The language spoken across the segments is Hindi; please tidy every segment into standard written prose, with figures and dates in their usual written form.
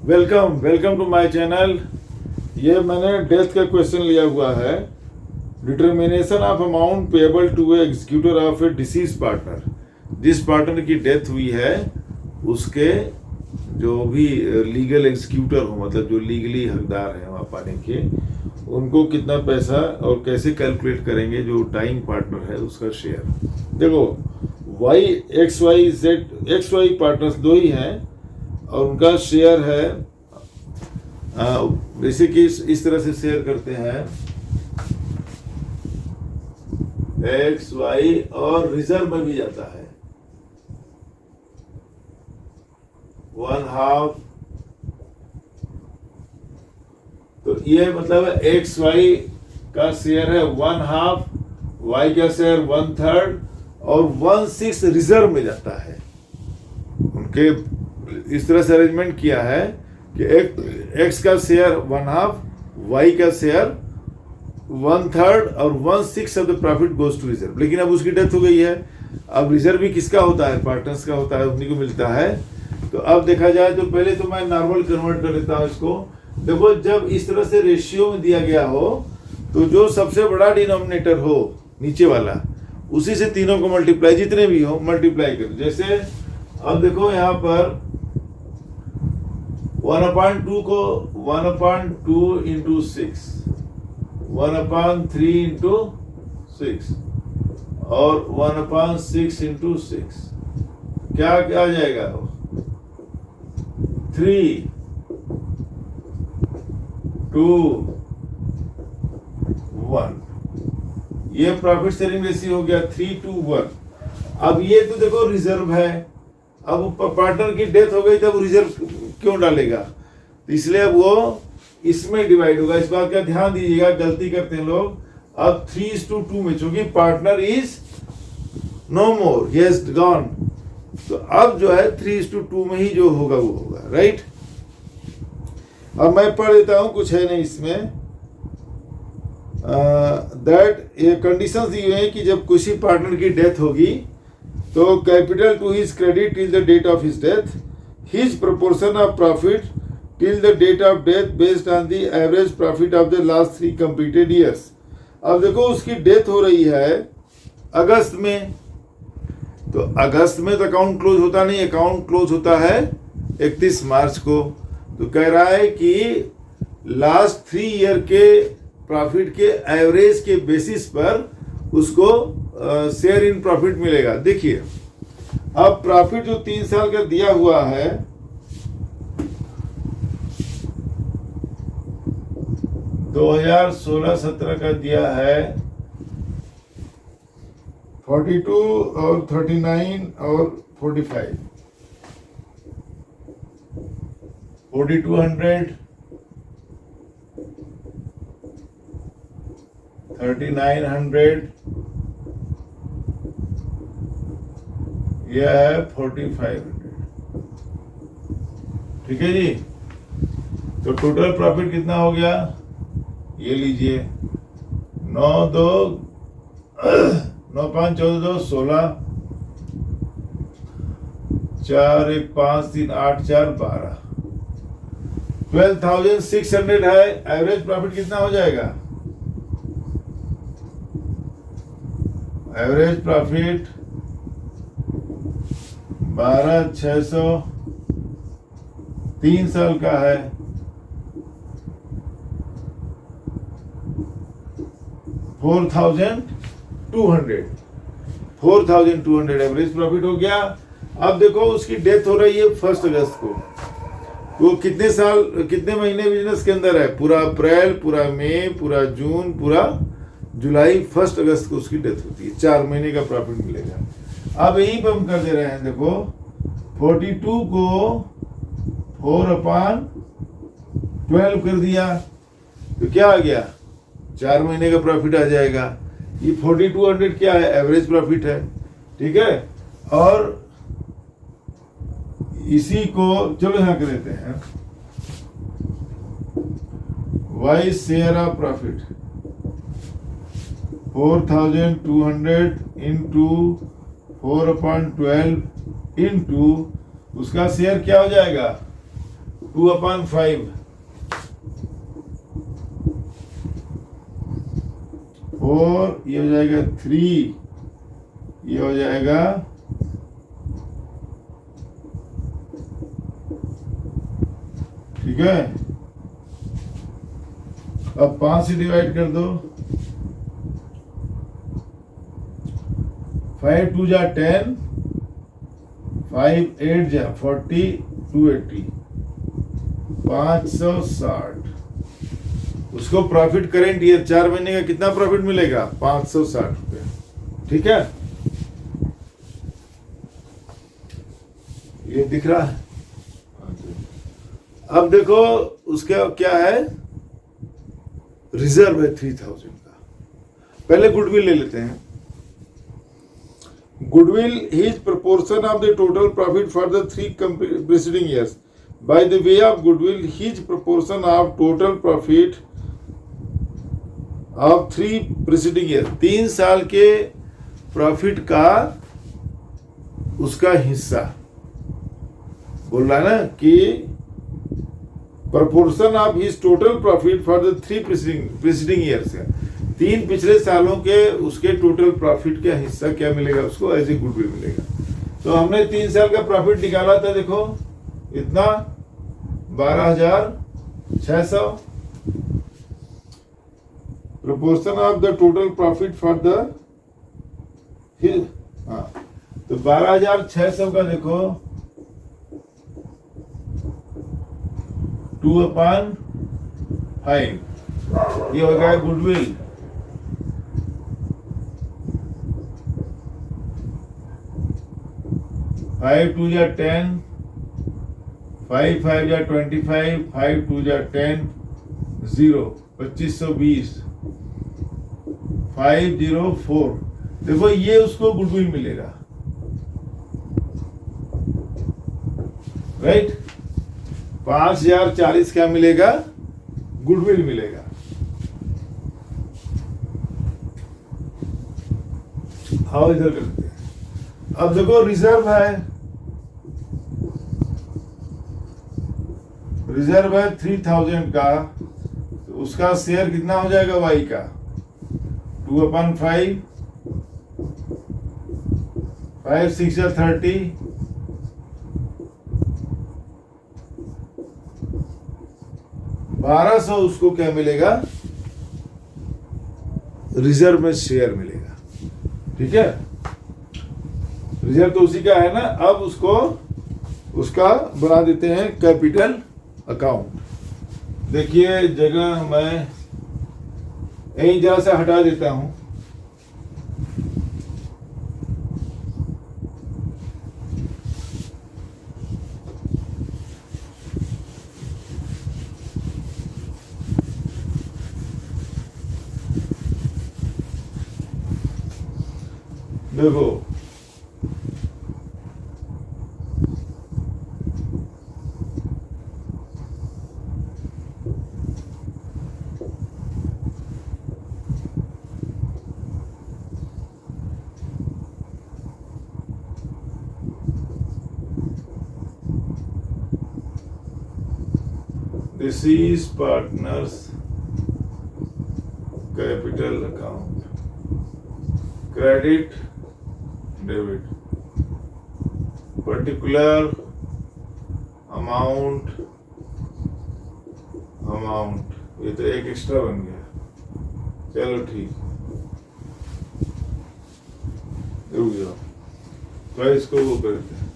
Welcome welcome to my channel. ये मैंने डेथ का क्वेश्चन लिया हुआ है। Determination of amount payable to a executor of a deceased partner. जिस पार्टनर की डेथ हुई है उसके जो भी लीगल एग्जीक्यूटर हो, मतलब जो लीगली हकदार हैं वहाँ पाने के, उनको कितना पैसा और कैसे कैलकुलेट करेंगे जो डाइंग पार्टनर है उसका शेयर। देखो वाई एक्स वाई पार्टनर्स दो ही हैं और उनका शेयर है, जैसे कि इस तरह से शेयर करते हैं एक्स वाई, और रिजर्व में भी जाता है 1/2। तो ये मतलब एक्स वाई का शेयर है 1/2, वाई का शेयर 1/3 और 1/6 रिजर्व में जाता है। उनके इस तरह से अरेंजमेंट किया है कि एक्स का शेयर 1/2, वाई का शेयर 1/3 और 1/6 of the profit goes to reserve. लेकिन अब उसकी डेथ हो गई है, अब रिजर्व भी किसका होता है? पार्टनर्स का होता है, उन्हीं को मिलता है। तो अब देखा जाए तो पहले तो मैं नॉर्मल कन्वर्ट कर लेता हूँ इसको। देखो जब इस तरह से रेशियो में दिया गया हो तो जो सबसे बड़ा डिनोमिनेटर हो नीचे वाला, उसी से तीनों को मल्टीप्लाई, जितने भी हो मल्टीप्लाई करो। जैसे अब देखो यहाँ पर 1/2 को 1/2 इंटू 6, 1/3 इंटू 6 और 1/6 इंटू 6, क्या आ जाएगा? 3, 2, 1। ये प्रॉफिट शेयरिंग रेशियो हो गया 3:1। अब ये तो देखो रिजर्व है, अब पार्टनर की डेथ हो गई तब रिजर्व क्यों डालेगा? तो इसलिए अब वो इसमें डिवाइड होगा। इस बात का ध्यान दीजिएगा, गलती करते हैं लोग। अब 3:2 में, चूंकि partner is no more, he has gone, तो अब जो है 3:2 में ही जो होगा वो होगा, राइट। अब मैं पढ़ देता हूं, कुछ है नहीं इसमें। दैट ये कंडीशंस दी हुई है कि जब किसी पार्टनर की डेथ होगी तो capital to his credit till the date of his death, his proportion of profit till the date of death based on the average profit of the last 3 completed years. अब देखो उसकी डेथ हो रही है अगस्त में, तो अगस्त में तो अकाउंट क्लोज होता नहीं, अकाउंट क्लोज होता है 31 मार्च को। तो कह रहा है कि लास्ट 3 ईयर के प्रॉफिट के एवरेज के बेसिस पर उसको शेयर इन प्रॉफिट मिलेगा। देखिए अब प्रॉफिट जो 3 साल का दिया हुआ है, दो 2016-17 का दिया है 42 और 39 और 45, 4200, 3900, यह है 4500। ठीक है जी। तो टोटल प्रॉफिट कितना हो गया? ये लीजिए 9 5 14 2 16, 4 1 5 3 8 4 12, 12,600 है। एवरेज प्रॉफिट कितना हो जाएगा? एवरेज प्रॉफिट 12,600, 3 साल का है, 4,200 एवरेज प्रॉफिट हो गया। अब देखो उसकी डेथ हो रही है 1 अगस्त को। वो कितने महीने बिजनेस के अंदर है? पूरा अप्रैल, पूरा मई, पूरा जून, पूरा जुलाई, 1 अगस्त को उसकी डेथ होती है। 4 महीने का प्रॉफिट मिलेगा। अब यहीं पर हम कर दे रहे हैं, देखो 42 को 4/12 कर दिया तो क्या आ गया? 4 महीने का प्रॉफिट आ जाएगा। ये 4200 क्या है? एवरेज प्रॉफिट है। ठीक है, और इसी को चलो यहां कर देते हैं, Y share of profit 4200 into 4/12 into उसका शेयर क्या हो जाएगा 2/5 4, ये हो जाएगा 3, ये हो जाएगा 5 अब 5 से डिवाइड कर दो, 5 2 जा 10, 5 8 जा 40, 280, 560। उसको प्रॉफिट करेंट ईयर 4 महीने का कितना प्रॉफिट मिलेगा? 560 रुपये। ठीक है, ये दिख रहा है। अब देखो उसका क्या है, रिजर्व है 3000 का। पहले गुडविल ले लेते हैं। Goodwill is proportion of the total profit for the 3 preceding years. By the way of goodwill, his proportion of total profit of 3 preceding years, 3 साल के प्रॉफिट का उसका हिस्सा बोल रहा है ना कि proportion of his total profit for the 3 preceding years है, 3 पिछले सालों के उसके टोटल प्रॉफिट का हिस्सा क्या मिलेगा उसको, एज ए गुडविल मिलेगा। तो हमने 3 साल का प्रॉफिट निकाला था, देखो इतना 12,600। Proportion of the total profit for the, हाँ तो 12,600 का देखो 2/5 ये हो गया गुडविल। फाइव 2 जा 10, 5 5 जा 25, 5 2 जा 10, 0 2520, 504। देखो ये उसको गुडविल मिलेगा, राइट। 5,040 क्या मिलेगा? गुडविल मिलेगा। आओ इधर करते हैं। अब देखो रिजर्व है, रिजर्व है 3000 का, तो उसका शेयर कितना हो जाएगा वाई का? 2/5, 5 6 या 30, 1200 उसको क्या मिलेगा? रिजर्व में शेयर मिलेगा। ठीक है, रिजर्व तो उसी का है ना। अब उसको उसका बना देते हैं कैपिटल अकाउंट। देखिए जगह मैं यही जरा से हटा देता हूं। देखो this is partners capital account, credit debit, particular amount, ये तो एक एक्स्ट्रा बन गया। चलो ठीक, रुक जाओ, तो इसको वो करते हैं।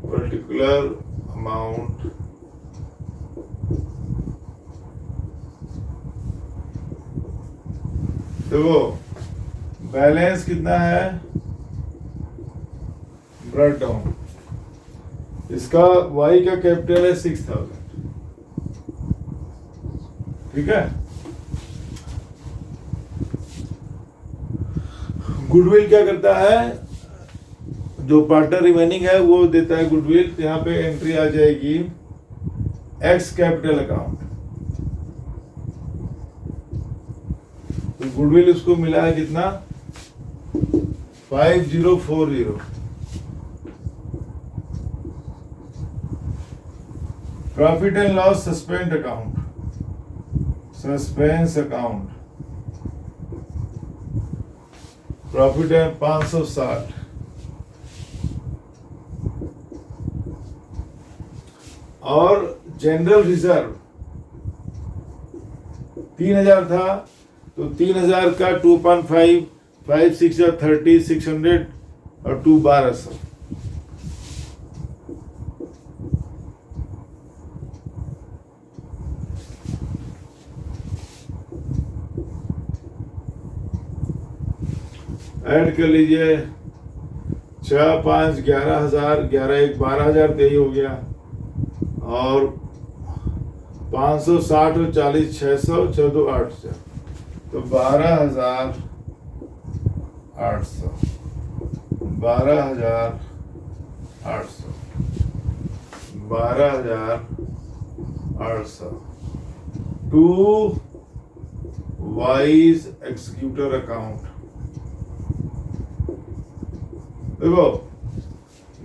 particular amount, देखो बैलेंस कितना है, ब्रेक डाउन। इसका वाई का कैपिटल है 6000। ठीक है, गुडविल क्या करता है, जो पार्टनर रिमेनिंग है वो देता है गुडविल। यहाँ पे एंट्री आ जाएगी एक्स कैपिटल अकाउंट। तो गुडविल उसको मिला है कितना 5040। Profit and loss suspend account, suspense account, profit है 560। और जनरल रिजर्व 3000 था, तो 3000 का 2.5, 5 6 30, 600 और 2 1200। ऐड कर लीजिए 6 5 11,000, 11 1 12,000 तो यही हो गया। और 560 और 40 600, 14 800, तो 12,800, 12,800, 12,800 टू वाइज एग्जीक्यूटर अकाउंट। देखो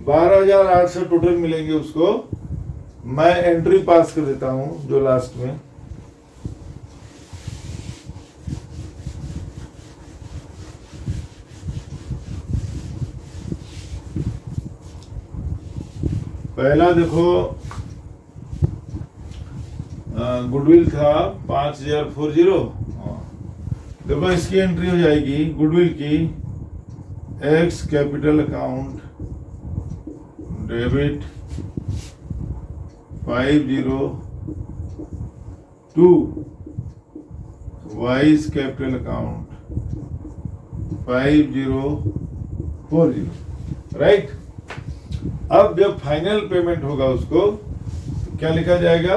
12,800 टोटल मिलेंगे उसको। मैं एंट्री पास कर देता हूं जो लास्ट में। पहला देखो गुडविल था 5040। देखो इसकी एंट्री हो जाएगी गुडविल की x capital account debit 502 wise capital account 5040, right. अब जब फाइनल पेमेंट होगा उसको तो क्या लिखा जाएगा,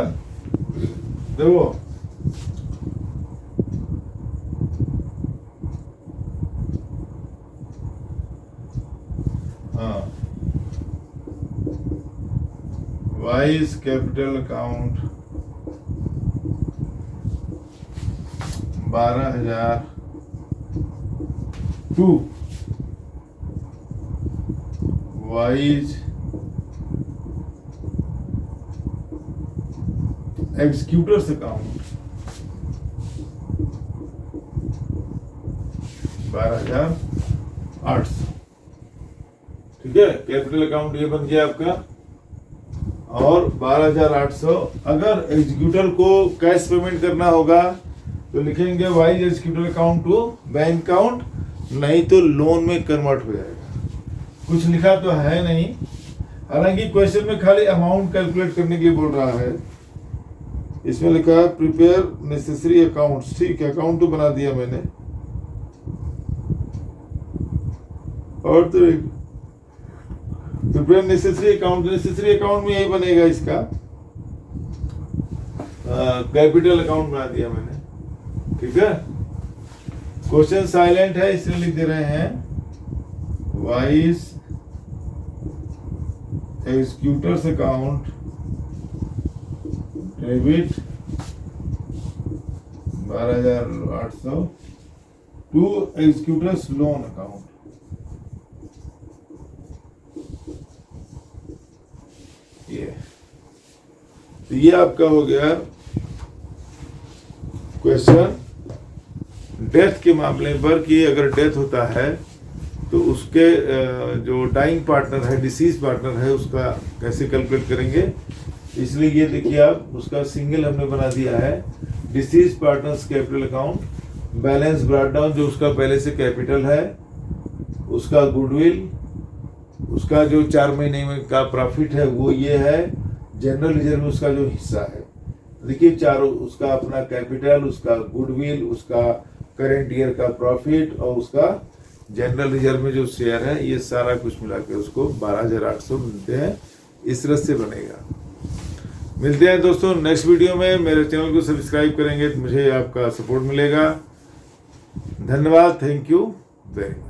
देखो हाँ, wise capital account 12,002 wise executors account 12,800। ठीक है, कैपिटल अकाउंट ये बन गया आपका। और 12,800 अगर एग्जीक्यूटर को कैश पेमेंट करना होगा तो लिखेंगे Y's executor account to bank account, नहीं तो लोन में कन्वर्ट हो जाएगा। कुछ लिखा तो है नहीं, हालांकि क्वेश्चन में खाली अमाउंट कैलकुलेट करने के लिए बोल रहा है। इसमें लिखा है प्रिपेयर नेसेसरी अकाउंट्स। ठीक है, अकाउंट तो बना दिया मैंने। और तो prepare necessary account, necessary account में यही बनेगा इसका। कैपिटल अकाउंट बना दिया मैंने। ठीक है, क्वेश्चन साइलेंट है इसलिए लिख दे रहे हैं Y's executors account debit 12,800 to executors loan account. ये आपका हो गया क्वेश्चन डेथ के मामले पर कि अगर डेथ होता है तो उसके जो डाइंग पार्टनर है, डिसीज पार्टनर है, उसका कैसे कैलकुलेट करेंगे। इसलिए ये देखिए आप, उसका सिंगल हमने बना दिया है disease partners capital account, balance brought down, जो उसका पहले से कैपिटल है, उसका गुडविल, उसका जो 4 महीने में का प्रॉफिट है वो ये है, जनरल रिजर्व में उसका जो हिस्सा है। देखिए चारों, उसका अपना कैपिटल, उसका गुडविल, उसका करेंट ईयर का प्रॉफिट और उसका जनरल रिजर्व में जो शेयर है, ये सारा कुछ मिला के उसको 12,800 मिलते हैं। इस तरह से बनेगा। मिलते हैं दोस्तों नेक्स्ट वीडियो में। मेरे चैनल को सब्सक्राइब करेंगे तो मुझे आपका सपोर्ट मिलेगा। धन्यवाद, थैंक यू वेरी मच।